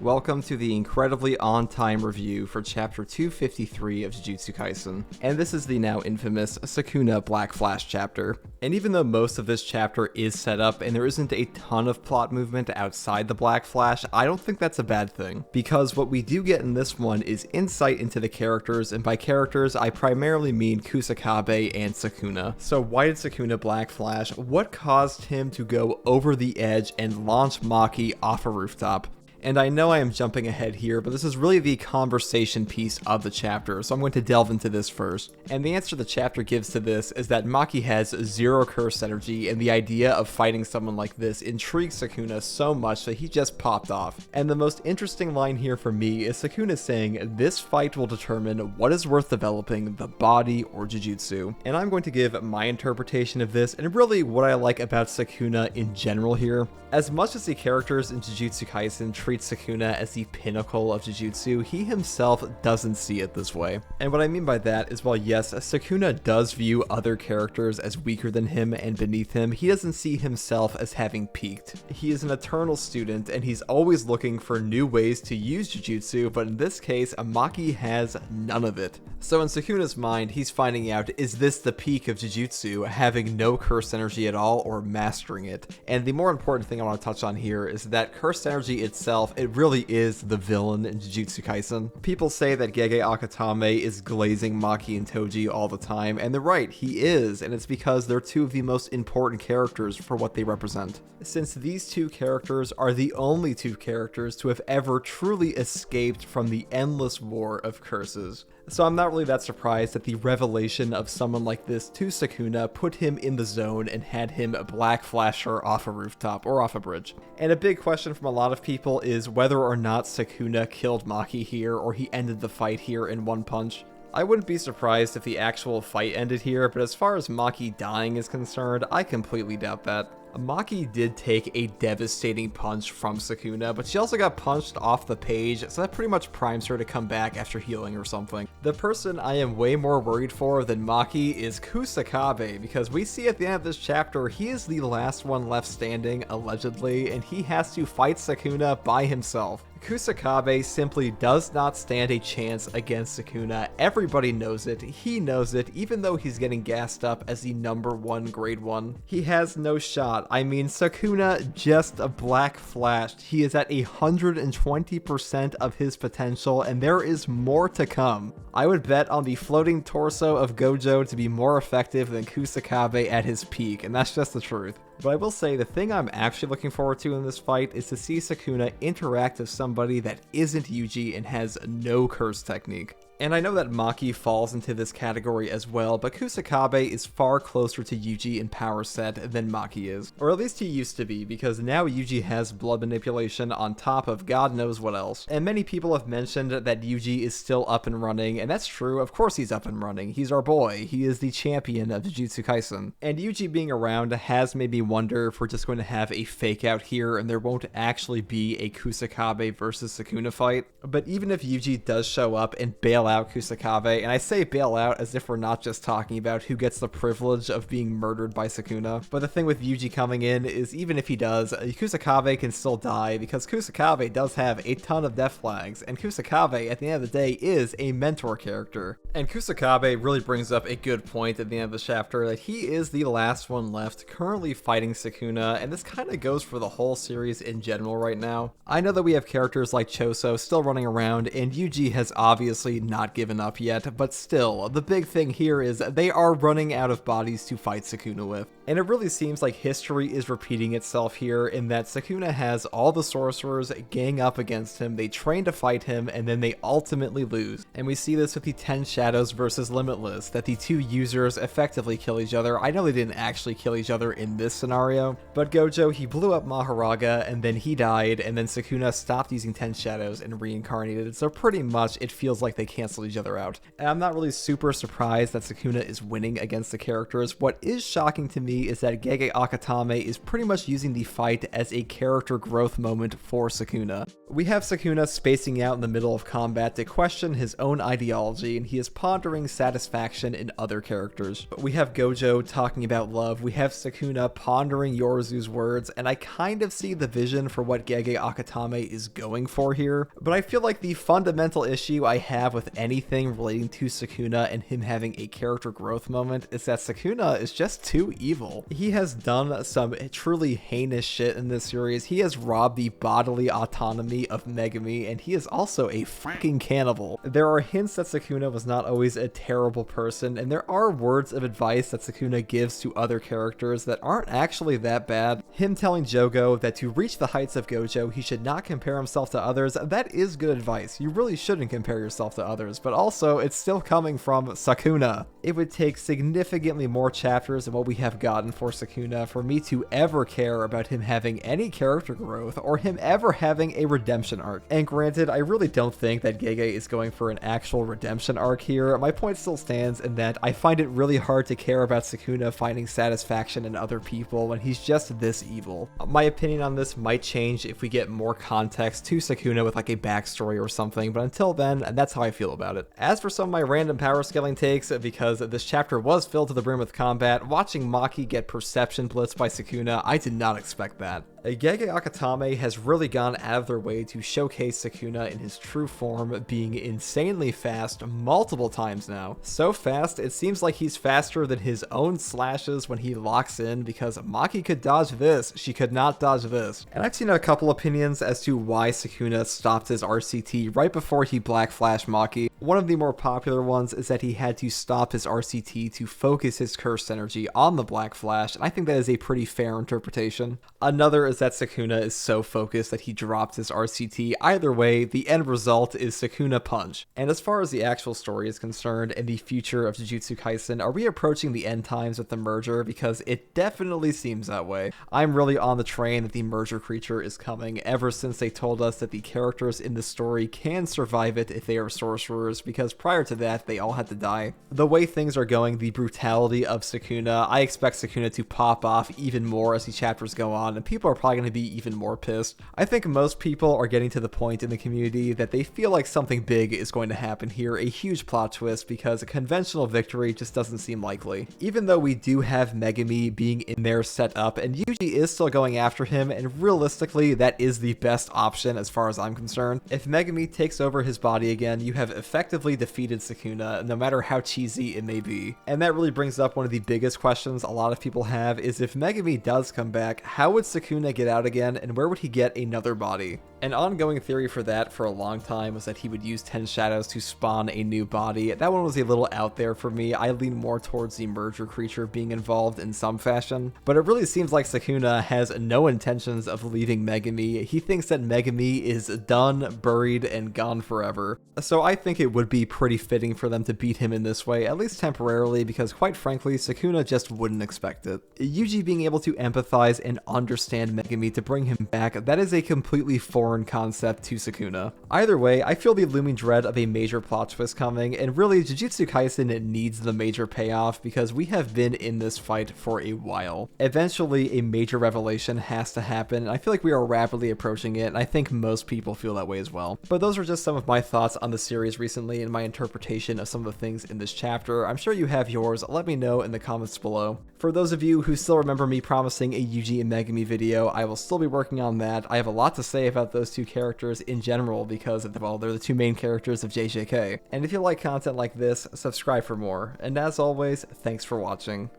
Welcome to the incredibly on-time review for Chapter 253 of Jujutsu Kaisen, and this is the now infamous Sukuna Black Flash chapter. And even though most of this chapter is set up and there isn't a ton of plot movement outside the Black Flash, I don't think that's a bad thing, because what we do get in this one is insight into the characters, and by characters I primarily mean Kusakabe and Sukuna. So why did Sukuna Black Flash? What caused him to go over the edge and launch Maki off a rooftop? And I know I am jumping ahead here, but this is really the conversation piece of the chapter, so I'm going to delve into this first. And the answer the chapter gives to this is that Maki has zero curse energy, and the idea of fighting someone like this intrigues Sukuna so much that he just popped off. And the most interesting line here for me is Sukuna saying, "This fight will determine what is worth developing, the body or Jujutsu." And I'm going to give my interpretation of this, and really what I like about Sukuna in general here. As much as the characters in Jujutsu Kaisen treat Sukuna as the pinnacle of Jujutsu, he himself doesn't see it this way. And what I mean by that is, while yes, Sukuna does view other characters as weaker than him and beneath him, he doesn't see himself as having peaked. He is an eternal student, and he's always looking for new ways to use Jujutsu, but in this case, Maki has none of it. So in Sukuna's mind, he's finding out, is this the peak of Jujutsu, having no curse energy at all or mastering it? And the more important thing I want to touch on here is that curse energy itself, it really is the villain in Jujutsu Kaisen. People say that Gege Akatame is glazing Maki and Toji all the time, and they're right, he is, and it's because they're two of the most important characters for what they represent. Since these two characters are the only two characters to have ever truly escaped from the endless war of curses. So I'm not really that surprised that the revelation of someone like this to Sukuna put him in the zone and had him Black Flasher off a rooftop or off a bridge. And a big question from a lot of people is whether or not Sukuna killed Maki here or he ended the fight here in one punch. I wouldn't be surprised if the actual fight ended here, but as far as Maki dying is concerned, I completely doubt that. Maki did take a devastating punch from Sukuna, but she also got punched off the page, so that pretty much primes her to come back after healing or something. The person I am way more worried for than Maki is Kusakabe, because we see at the end of this chapter, he is the last one left standing, allegedly, and he has to fight Sukuna by himself. Kusakabe simply does not stand a chance against Sukuna. Everybody knows it. He knows it, even though he's getting gassed up as the #1 grade 1. He has no shot. I mean, Sukuna just a Black Flashed. He is at 120% of his potential, and there is more to come. I would bet on the floating torso of Gojo to be more effective than Kusakabe at his peak, and that's just the truth. But I will say the thing I'm actually looking forward to in this fight is to see Sukuna interact with somebody that isn't Yuji and has no curse technique. And I know that Maki falls into this category as well, but Kusakabe is far closer to Yuji in power set than Maki is. Or at least he used to be, because now Yuji has blood manipulation on top of God knows what else. And many people have mentioned that Yuji is still up and running, and that's true, of course he's up and running. He's our boy, he is the champion of Jujutsu Kaisen. And Yuji being around has made me wonder if we're just going to have a fake out here and there won't actually be a Kusakabe versus Sukuna fight. But even if Yuji does show up and bail out Kusakabe, and I say bail out as if we're not just talking about who gets the privilege of being murdered by Sukuna, but the thing with Yuji coming in is even if he does, Kusakabe can still die because Kusakabe does have a ton of death flags, and Kusakabe at the end of the day is a mentor character. And Kusakabe really brings up a good point at the end of the chapter that he is the last one left currently fighting Sukuna, and this kind of goes for the whole series in general right now. I know that we have characters like Choso still running around, and Yuji has obviously not given up yet, but still, the big thing here is they are running out of bodies to fight Sukuna with. And it really seems like history is repeating itself here in that Sukuna has all the sorcerers gang up against him, they train to fight him, and then they ultimately lose. And we see this with the 10 Shadows versus Limitless, that the two users effectively kill each other. I know they didn't actually kill each other in this scenario, but Gojo, he blew up Mahoraga, and then he died, and then Sukuna stopped using 10 Shadows and reincarnated, so pretty much it feels like they cancel each other out. And I'm not really super surprised that Sukuna is winning against the characters. What is shocking to me is that Gege Akatame is pretty much using the fight as a character growth moment for Sukuna. We have Sukuna spacing out in the middle of combat to question his own ideology, and he is pondering satisfaction in other characters. We have Gojo talking about love, we have Sukuna pondering Yoruzu's words, and I kind of see the vision for what Gege Akutame is going for here, but I feel like the fundamental issue I have with anything relating to Sukuna and him having a character growth moment is that Sukuna is just too evil. He has done some truly heinous shit in this series. He has robbed the bodily autonomy of Megumi, and he is also a fucking cannibal. There are hints that Sukuna was not always a terrible person, and there are words of advice that Sukuna gives to other characters that aren't actually that bad. Him telling Jogo that to reach the heights of Gojo, he should not compare himself to others, that is good advice. You really shouldn't compare yourself to others, but also it's still coming from Sukuna. It would take significantly more chapters than what we have gotten for Sukuna for me to ever care about him having any character growth or him ever having a redemption arc. And granted, I really don't think that Gege is going for an actual redemption arc here. My point still stands in that I find it really hard to care about Sukuna finding satisfaction in other people when he's just this evil. My opinion on this might change if we get more context to Sukuna with like a backstory or something, but until then, that's how I feel about it. As for some of my random power scaling takes, because this chapter was filled to the brim with combat, watching Maki get perception blitzed by Sukuna, I did not expect that. Gege Akutame has really gone out of their way to showcase Sukuna in his true form, being insanely fast multiple times now. So fast, it seems like he's faster than his own slashes when he locks in, because Maki could dodge this, she could not dodge this. And I've seen a couple opinions as to why Sukuna stopped his RCT right before he Black Flashed Maki. One of the more popular ones is that he had to stop his RCT to focus his cursed energy on the Black Flash, and I think that is a pretty fair interpretation. Another is that Sukuna is so focused that he dropped his RCT. Either way, the end result is Sukuna Punch. And as far as the actual story is concerned and the future of Jujutsu Kaisen, are we approaching the end times with the merger? Because it definitely seems that way. I'm really on the train that the merger creature is coming ever since they told us that the characters in the story can survive it if they are sorcerers, because prior to that, they all had to die. The way things are going, the brutality of Sukuna, I expect Sukuna to pop off even more as the chapters go on, and people are probably going to be even more pissed. I think most people are getting to the point in the community that they feel like something big is going to happen here, a huge plot twist, because a conventional victory just doesn't seem likely. Even though we do have Megumi being in there set up, and Yuji is still going after him, and realistically, that is the best option as far as I'm concerned. If Megumi takes over his body again, you have effectively defeated Sukuna, no matter how cheesy it may be. And that really brings up one of the biggest questions a lot of people have, is if Megumi does come back, how would Sukuna get out again, and where would he get another body? An ongoing theory for that for a long time was that he would use 10 Shadows to spawn a new body. That one was a little out there for me. I lean more towards the merger creature being involved in some fashion, but it really seems like Sukuna has no intentions of leaving Megumi. He thinks that Megumi is done, buried, and gone forever. So I think it would be pretty fitting for them to beat him in this way, at least temporarily, because quite frankly, Sukuna just wouldn't expect it. Yuji being able to empathize and understand Megumi to bring him back, that is a completely foreign concept to Sukuna. Either way, I feel the looming dread of a major plot twist coming, and really Jujutsu Kaisen needs the major payoff because we have been in this fight for a while. Eventually, a major revelation has to happen, and I feel like we are rapidly approaching it, and I think most people feel that way as well. But those are just some of my thoughts on the series recently and my interpretation of some of the things in this chapter. I'm sure you have yours. Let me know in the comments below. For those of you who still remember me promising a Yuji and Megumi video, I will still be working on that. I have a lot to say about those two characters in general because, well, they're the two main characters of JJK. And if you like content like this, subscribe for more. And as always, thanks for watching.